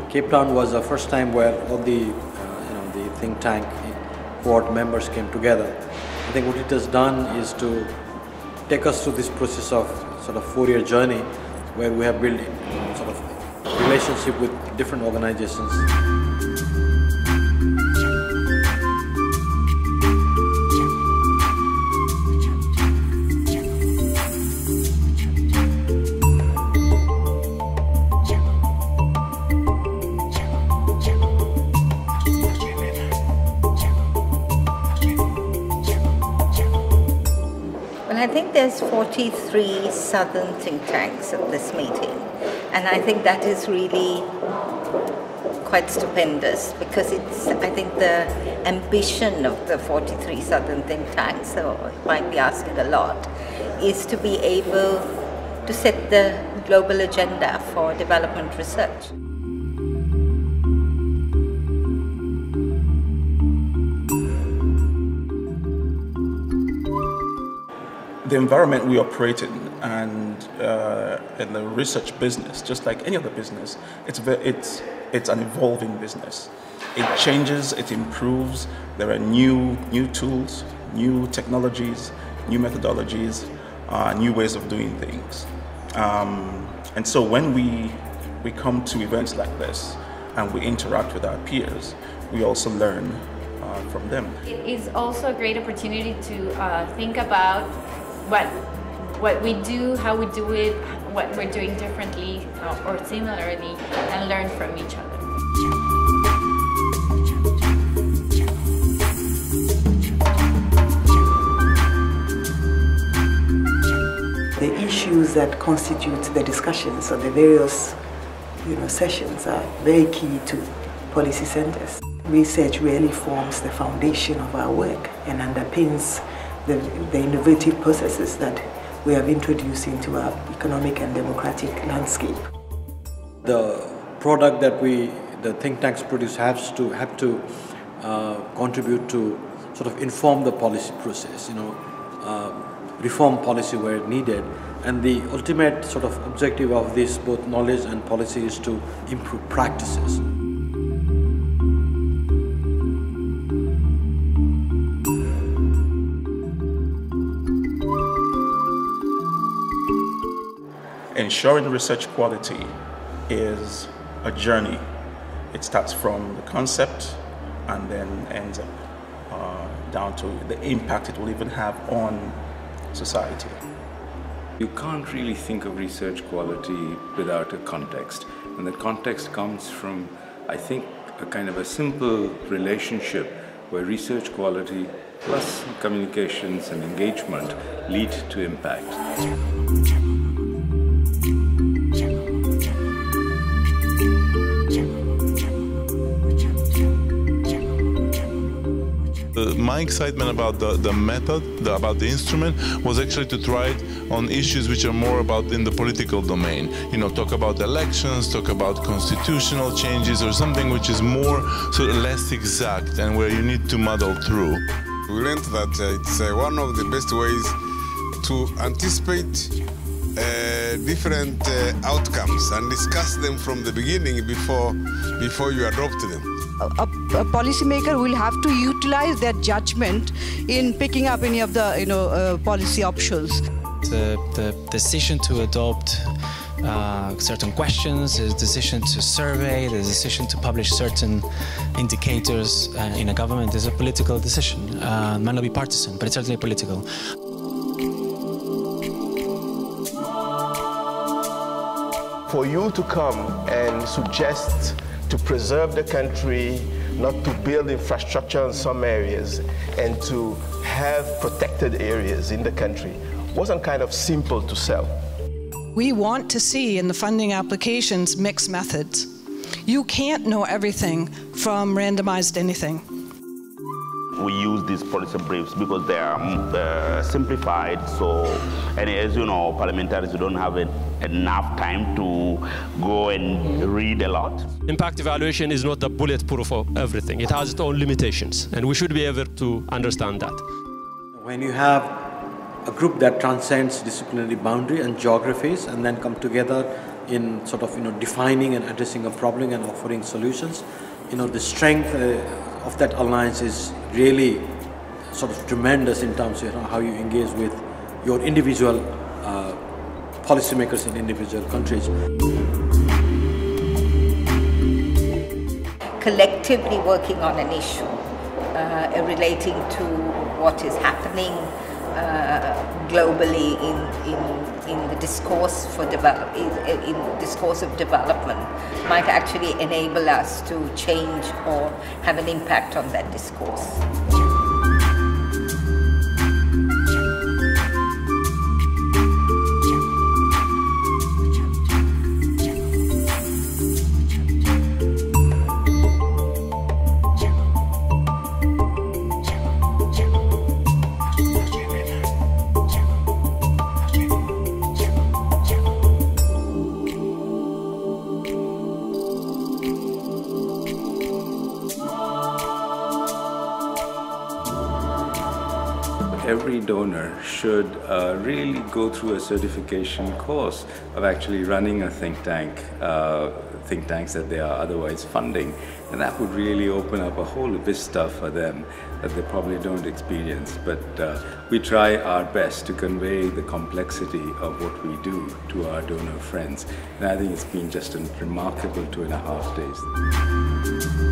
Cape Town was the first time where all the the think tank board members came together. I think what it has done is to take us through this process of sort of 4-year journey where we have built sort of relationship with different organizations. I think there's 43 southern think tanks at this meeting, and I think that is really quite stupendous because it's, I think, the ambition of the 43 southern think tanks, so it might be asking a lot, is to be able to set the global agenda for development research. The environment we operate in and in the research business, just like any other business, it's an evolving business. It changes, it improves. There are new tools, new technologies, new methodologies, new ways of doing things. And so when we come to events like this and we interact with our peers, we also learn from them. It is also a great opportunity to think about what we do, how we do it, what we're doing differently or similarly, and learn from each other. The issues that constitute the discussions of the various sessions are very key to policy centers. Research really forms the foundation of our work and underpins the innovative processes that we have introduced into our economic and democratic landscape. The product that the think tanks produce have to contribute to sort of inform the policy process, reform policy where needed, and the ultimate sort of objective of this, both knowledge and policy, is to improve practices. Ensuring research quality is a journey. It starts from the concept and then ends up down to the impact it will even have on society. You can't really think of research quality without a context. And the context comes from, I think, a kind of a simple relationship where research quality plus communications and engagement lead to impact. My excitement about the method, about the instrument, was actually to try it on issues which are more about in the political domain. Talk about elections, talk about constitutional changes, or something which is more sort of less exact and where you need to muddle through. We learned that it's one of the best ways to anticipate different outcomes and discuss them from the beginning before you adopt them. A policymaker will have to utilize their judgment in picking up any of the policy options. The decision to adopt certain questions, the decision to survey, the decision to publish certain indicators in a government is a political decision. It might not be partisan, but it's certainly political. For you to come and suggest to preserve the country, not to build infrastructure in some areas, and to have protected areas in the country wasn't kind of simple to sell. We want to see in the funding applications mixed methods. You can't know everything from randomized anything. We use these policy briefs because they are simplified, and as you know, parliamentarians don't have enough time to go and read a lot. Impact evaluation is not the bulletproof of everything. It has its own limitations, and we should be able to understand that. When you have a group that transcends disciplinary boundary and geographies and then come together in sort of defining and addressing a problem and offering solutions. The strength of that alliance is really sort of tremendous in terms of how you engage with your individual policymakers in individual countries. Collectively working on an issue relating to what is happening globally in the discourse for of development might actually enable us to change or have an impact on that discourse. Every donor should really go through a certification course of actually running a think tanks that they are otherwise funding, and that would really open up a whole vista for them that they probably don't experience. But we try our best to convey the complexity of what we do to our donor friends, and I think it's been just a remarkable 2.5 days.